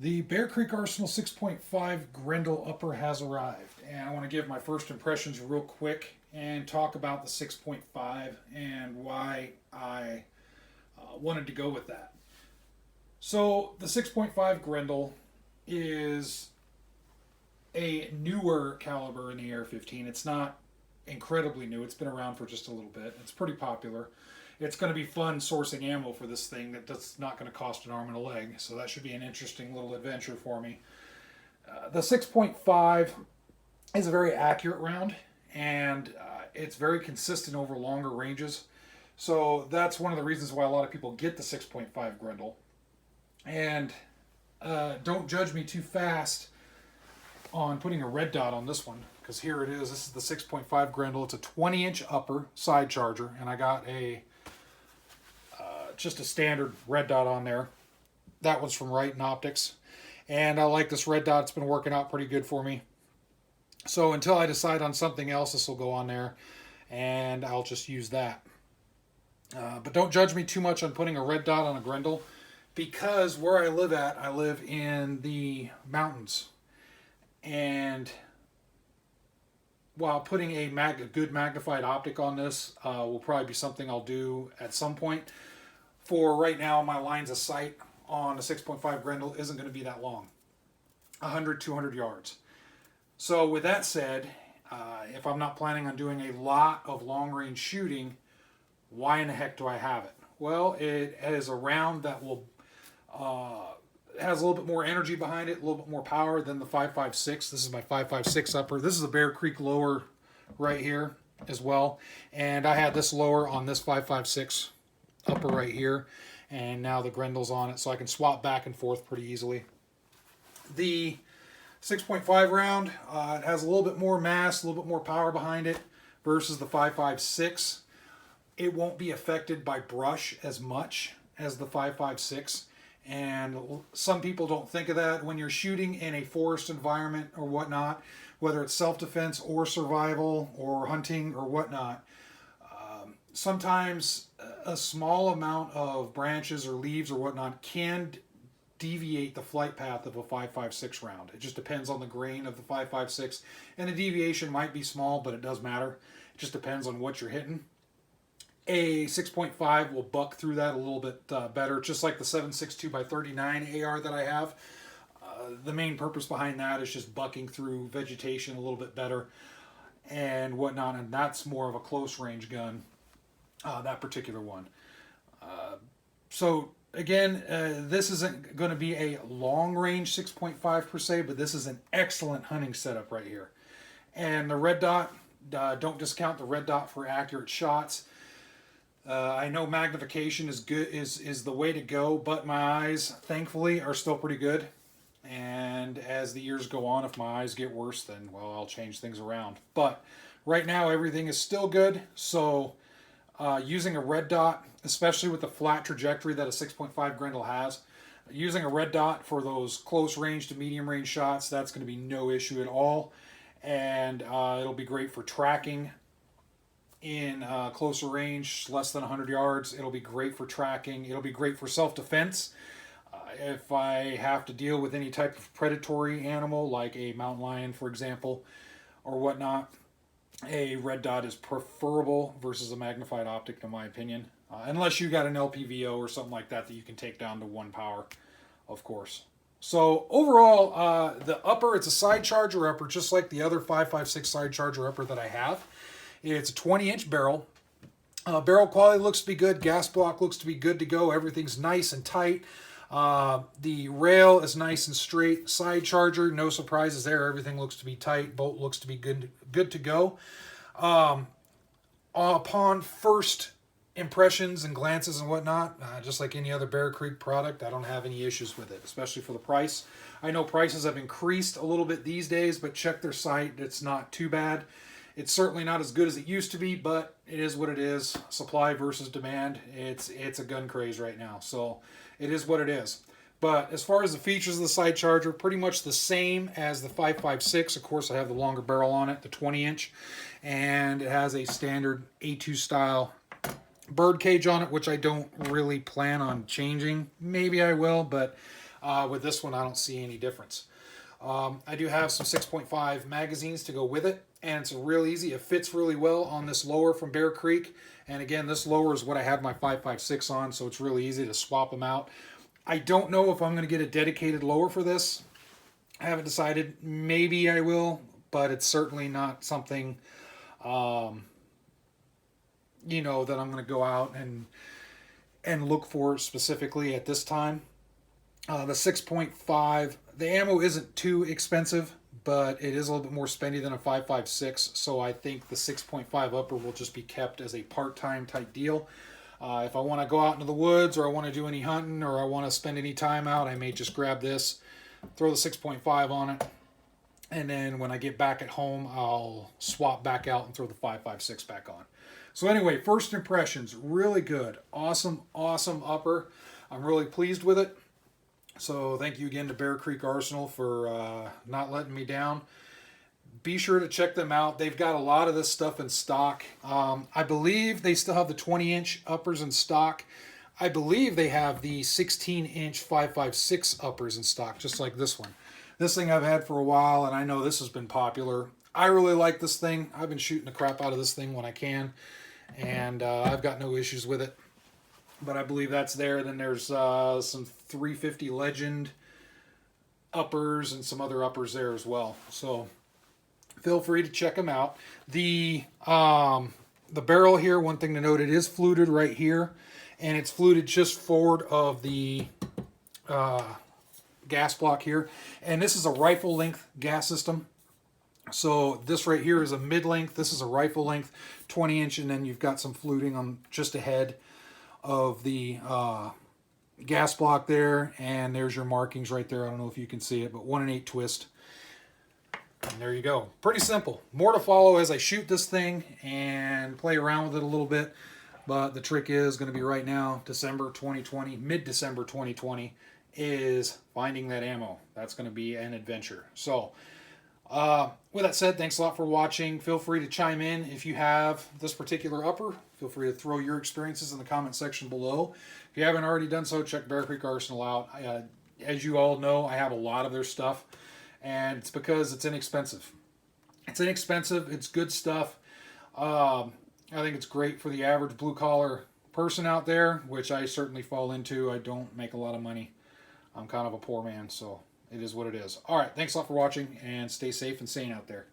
The Bear Creek Arsenal 6.5 Grendel upper has arrived, and I want to give my first impressions real quick and talk about the 6.5 and why I wanted to go with that. So, the 6.5 Grendel is a newer caliber in the AR-15. It's not incredibly new, it's been around for just a little bit. It's pretty popular. It's going to be fun sourcing ammo for this thing that's not going to cost an arm and a leg, so that should be an interesting little adventure for me. The 6.5 is a very accurate round, and it's very consistent over longer ranges. So that's one of the reasons why a lot of people get the 6.5 Grendel. And don't judge me too fast on putting a red dot on this one, because here it is. This is the 6.5 Grendel. It's a 20-inch upper side charger, and I got a just a standard red dot on there. That one's from Right Optics, and I like this red dot. It's been working out pretty good for me. So until I decide on something else, this will go on there, and I'll just use that. But don't judge me too much on putting a red dot on a Grendel, because where I live in the mountains, and while putting a good magnified optic on this will probably be something I'll do at some point. For right now, my lines of sight on a 6.5 Grendel isn't going to be that long, 100, 200 yards. So with that said, if I'm not planning on doing a lot of long-range shooting, why in the heck do I have it? Well, it is a round that will has a little bit more energy behind it, a little bit more power than the 5.56. This is my 5.56 upper. This is a Bear Creek lower right here as well, and I had this lower on this 5.56 upper right here, and now the Grendel's on it, so I can swap back and forth pretty easily. The 6.5 round, it has a little bit more mass, a little bit more power behind it versus the 5.56. It won't be affected by brush as much as the 5.56. And some people don't think of that when you're shooting in a forest environment or whatnot, whether it's self-defense or survival or hunting or whatnot. Sometimes a small amount of branches or leaves or whatnot can deviate the flight path of a 5.56 round. It just depends on the grain of the 5.56, and the deviation might be small, but it does matter. It just depends on what you're hitting. A 6.5 will buck through that a little bit better, just like the 7.62 by 39 AR that I have. The main purpose behind that is just bucking through vegetation a little bit better and whatnot, and that's more of a close range gun, that particular one. So again, this isn't going to be a long range 6.5 per se, but this is an excellent hunting setup right here. And the red dot, don't discount the red dot for accurate shots. I know magnification is good, is the way to go, but my eyes, thankfully, are still pretty good. And as the years go on, if my eyes get worse, then, well, I'll change things around. But right now, everything is still good. So using a red dot, especially with the flat trajectory that a 6.5 Grendel has, using a red dot for those close range to medium range shots, that's going to be no issue at all. And it'll be great for tracking in closer range, less than 100 yards. It'll be great for tracking. It'll be great for self-defense. If I have to deal with any type of predatory animal, like a mountain lion, for example, or whatnot, a red dot is preferable versus a magnified optic, in my opinion. Unless you got an LPVO or something like that you can take down to 1 power, of course. So overall, the upper, it's a side charger upper, just like the other 5.56 side charger upper that I have. It's a 20-inch barrel. Barrel quality looks to be good. Gas block looks to be good to go. Everything's nice and tight. The rail is nice and straight. Side charger, no surprises there. Everything looks to be tight. Bolt looks to be good to go. Upon first impressions and glances and whatnot, just like any other Bear Creek product, I don't have any issues with it, especially for the price. I know prices have increased a little bit these days, but check their site. It's not too bad. It's certainly not as good as it used to be, but it is what it is. Supply versus demand. It's a gun craze right now, so it is what it is. But as far as the features of the side charger, pretty much the same as the 5.56. Of course, I have the longer barrel on it, the 20-inch, and it has a standard A2 style bird cage on it, which I don't really plan on changing. Maybe I will, but With this one, I don't see any difference. I do have some 6.5 magazines to go with it, and it's real easy. It fits really well on this lower from Bear Creek. And again, this lower is what I had my 5.56 on, so it's really easy to swap them out. I don't know if I'm going to get a dedicated lower for this. I haven't decided. Maybe I will, but it's certainly not something, you know, that I'm going to go out and look for specifically at this time. The 6.5, the ammo isn't too expensive, but it is a little bit more spendy than a 5.56, so I think the 6.5 upper will just be kept as a part-time type deal. If I want to go out into the woods, or I want to do any hunting, or I want to spend any time out, I may just grab this, throw the 6.5 on it, and then when I get back at home, I'll swap back out and throw the 5.56 back on. So anyway, first impressions, really good. Awesome, awesome upper. I'm really pleased with it. So thank you again to Bear Creek Arsenal for not letting me down. Be sure to check them out. They've got a lot of this stuff in stock. I believe they still have the 20-inch uppers in stock. I believe they have the 16-inch 5.56 uppers in stock, just like this one. This thing I've had for a while, and I know this has been popular. I really like this thing. I've been shooting the crap out of this thing when I can, and I've got no issues with it. But I believe that's there. Then there's some 350 Legend uppers and some other uppers there as well. So feel free to check them out. The barrel here, one thing to note, it is fluted right here, and it's fluted just forward of the gas block here. And this is a rifle length gas system. So this right here is a mid length. This is a rifle length 20-inch, and then you've got some fluting on just ahead of the gas block there, and there's your markings right there. I don't know if you can see it, but 1 1/8 twist. And there you go. Pretty simple. More to follow as I shoot this thing and play around with it a little bit. But the trick is going to be right now, December 2020, mid-December 2020, is finding that ammo. That's going to be an adventure. So with that said, thanks a lot for watching. Feel free to chime in if you have this particular upper. Feel free to throw your experiences in the comment section below. If you haven't already done so, check Bear Creek Arsenal out. As you all know, I have a lot of their stuff, and it's because it's inexpensive. It's inexpensive. It's good stuff. I think it's great for the average blue-collar person out there, which I certainly fall into. I don't make a lot of money. I'm kind of a poor man, so it is what it is. All right, thanks a lot for watching, and stay safe and sane out there.